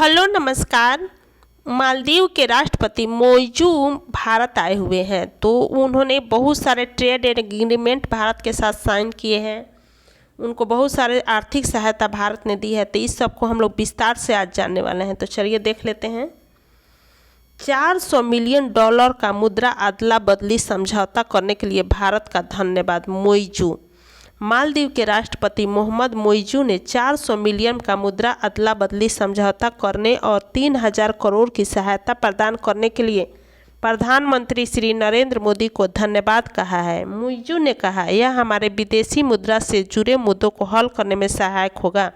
Hello नमस्कार। मालदीव के राष्ट्रपति मोइजू भारत आए हुए हैं, तो उन्होंने बहुत सारे ट्रेड एग्रीमेंट भारत के साथ साइन किए हैं। उनको बहुत सारे आर्थिक सहायता भारत ने दी है, तो इस सब को हम लोग विस्तार से आज जानने वाले हैं। तो चलिए देख लेते हैं। $400 मिलियन का मुद्रा अदला बदली समझौता करने के लिए भारत का धन्यवाद मोइजू। मालदीव के राष्ट्रपति मोहम्मद मोइजू ने 400 मिलियन का मुद्रा अदला बदली समझौता करने और 3000 करोड़ की सहायता प्रदान करने के लिए प्रधानमंत्री श्री नरेंद्र मोदी को धन्यवाद कहा है। मोइजू ने कहा, यह हमारे विदेशी मुद्रा से जुड़े मुद्दों को हल करने में सहायक होगा।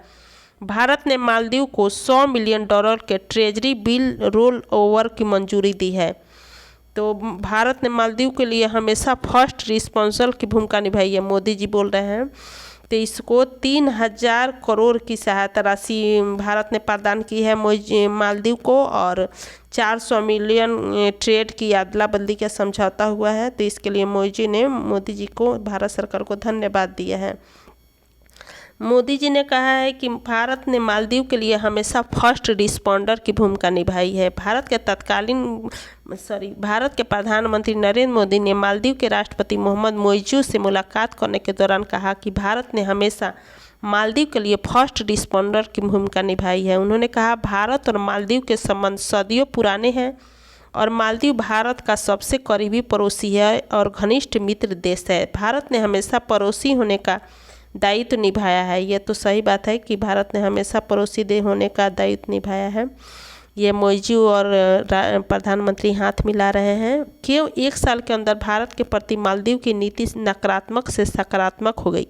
भारत ने मालदीव को $100 मिलियन के ट्रेजरी बिल रोल ओवर की मंजूरी दी है। तो भारत ने मालदीव के लिए हमेशा फर्स्ट रिस्पॉन्सल की भूमिका निभाई है, मोदी जी बोल रहे हैं। तो इसको 3000 करोड़ की सहायता राशि भारत ने प्रदान की है मालदीव को, और 400 मिलियन ट्रेड की अदला बदली का समझौता हुआ है। तो इसके लिए मोदी जी को भारत सरकार को धन्यवाद दिया है। मोदी जी ने कहा है कि भारत ने मालदीव के लिए हमेशा फर्स्ट रिस्पॉन्डर की भूमिका निभाई है। भारत के प्रधानमंत्री नरेंद्र मोदी ने मालदीव के राष्ट्रपति मोहम्मद मोइजू से मुलाकात करने के दौरान कहा कि भारत ने हमेशा मालदीव के लिए फर्स्ट रिस्पॉन्डर की भूमिका निभाई है। उन्होंने कहा, भारत और मालदीव के संबंध सदियों पुराने हैं और मालदीव भारत का सबसे करीबी पड़ोसी है और घनिष्ठ मित्र देश है। भारत ने हमेशा पड़ोसी होने का दायित्व निभाया है। ये तो सही बात है कि भारत ने हमेशा पड़ोसी देश होने का दायित्व निभाया है। ये मोइजू और प्रधानमंत्री हाथ मिला रहे हैं। केवल 1 साल के अंदर भारत के प्रति मालदीव की नीति नकारात्मक से सकारात्मक हो गई।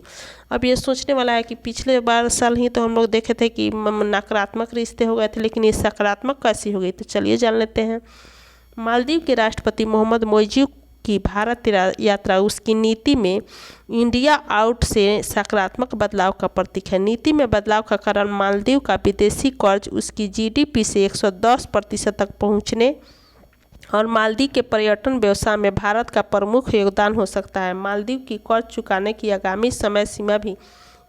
अब ये सोचने वाला है कि पिछले साल ही तो हम लोग देखे थे कि नकारात्मक रिश्ते हो गए थे, लेकिन ये सकारात्मक कैसी हो गई। तो चलिए जान लेते हैं। मालदीव के राष्ट्रपति मोहम्मद मोइजू की भारत यात्रा उसकी नीति में इंडिया आउट से सकारात्मक बदलाव का प्रतीक है। नीति में बदलाव का कारण मालदीव का विदेशी कर्ज उसकी जीडीपी से 110% तक पहुंचने और मालदीव के पर्यटन व्यवसाय में भारत का प्रमुख योगदान हो सकता है। मालदीव की कर्ज चुकाने की आगामी समय सीमा भी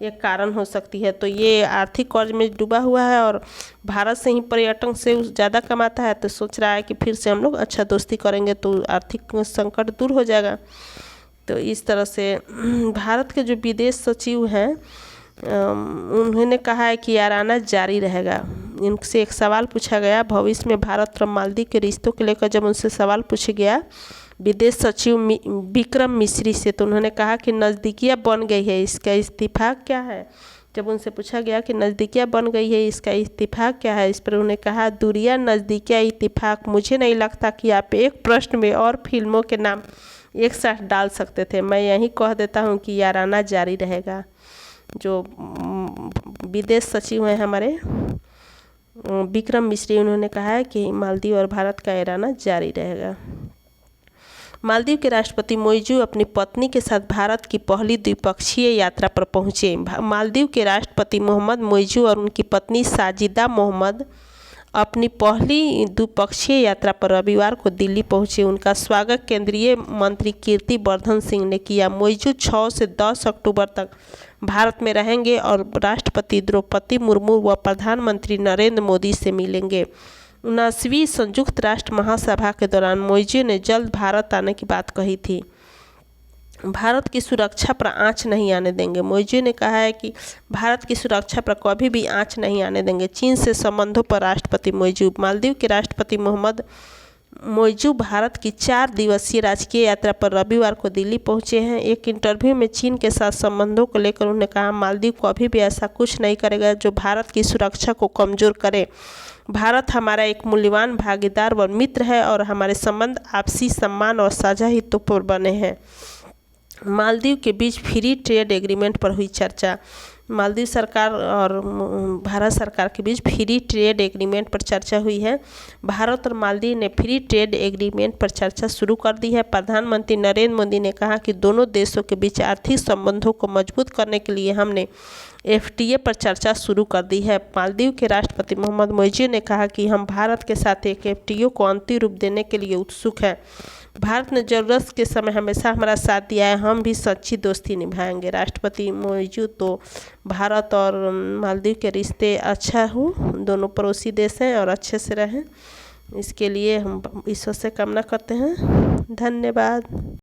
एक कारण हो सकती है। तो ये आर्थिक कर्ज में डूबा हुआ है और भारत से ही पर्यटन से ज़्यादा कमाता है, तो सोच रहा है कि फिर से हम लोग अच्छा दोस्ती करेंगे तो आर्थिक संकट दूर हो जाएगा। तो इस तरह से भारत के जो विदेश सचिव हैं उन्होंने कहा है कि याराना जारी रहेगा। इनसे एक सवाल पूछा गया भविष्य में भारत और मालदीव के रिश्तों को लेकर, जब उनसे सवाल पूछा गया विदेश सचिव विक्रम मिश्री से, तो उन्होंने कहा कि नज़दीकियाँ बन गई है, इसका इत्तेफाक क्या है। जब उनसे पूछा गया कि नज़दीकियाँ बन गई है, इसका इत्तेफाक क्या है, इस पर उन्होंने कहा, दूरियाँ नज़दीकियाँ इत्तेफाक, मुझे नहीं लगता कि आप एक प्रश्न में और फिल्मों के नाम एक साथ डाल सकते थे। मैं यही कह देता हूँ कि याराना जारी रहेगा। जो विदेश सचिव हैं हमारे विक्रम मिश्री, उन्होंने कहा है कि मालदीव और भारत का याराना जारी रहेगा। मालदीव के राष्ट्रपति मोइजू अपनी पत्नी के साथ भारत की पहली द्विपक्षीय यात्रा पर पहुंचे। मालदीव के राष्ट्रपति मोहम्मद मोइजू और उनकी पत्नी साजिदा मोहम्मद अपनी पहली द्विपक्षीय यात्रा पर रविवार को दिल्ली पहुंचे। उनका स्वागत केंद्रीय मंत्री कीर्ति वर्धन सिंह ने किया। मोइजू 6 से 10 अक्टूबर तक भारत में रहेंगे और राष्ट्रपति द्रौपदी मुर्मू व प्रधानमंत्री नरेंद्र मोदी से मिलेंगे। 79वीं संयुक्त राष्ट्र महासभा के दौरान मोइजू ने जल्द भारत आने की बात कही थी। भारत की सुरक्षा पर आंच नहीं आने देंगे। मोइजू ने कहा है कि भारत की सुरक्षा पर कभी भी आंच नहीं आने देंगे। चीन से संबंधों पर राष्ट्रपति मोइजू। मालदीव के राष्ट्रपति मोहम्मद मोइजू भारत की 4 दिवसीय राजकीय यात्रा पर रविवार को दिल्ली पहुंचे हैं। एक इंटरव्यू में चीन के साथ संबंधों को लेकर उन्होंने कहा, मालदीव कभी भी ऐसा कुछ नहीं करेगा जो भारत की सुरक्षा को कमज़ोर करे। भारत हमारा एक मूल्यवान भागीदार व मित्र है और हमारे संबंध आपसी सम्मान और साझा हितों पर बने हैं। मालदीव के बीच फ्री ट्रेड एग्रीमेंट पर हुई चर्चा। मालदीव सरकार और भारत सरकार के बीच फ्री ट्रेड एग्रीमेंट पर चर्चा हुई है। भारत और मालदीव ने फ्री ट्रेड एग्रीमेंट पर चर्चा शुरू कर दी है। प्रधानमंत्री नरेंद्र मोदी ने कहा कि दोनों देशों के बीच आर्थिक संबंधों को मजबूत करने के लिए हमने एफटीए पर चर्चा शुरू कर दी है। मालदीव के राष्ट्रपति मोहम्मद मोइज़ू ने कहा कि हम भारत के साथ एक एफटीए को अंतिम रूप देने के लिए उत्सुक हैं। भारत ने ज़रूरत के समय हमेशा हमारा साथ दिया है, हम भी सच्ची दोस्ती निभाएंगे। राष्ट्रपति मोइज़ू तो भारत और मालदीव के रिश्ते अच्छा हो, दोनों पड़ोसी देश हैं और अच्छे से रहें, इसके लिए हम ईश्वर से कामना करते हैं। धन्यवाद।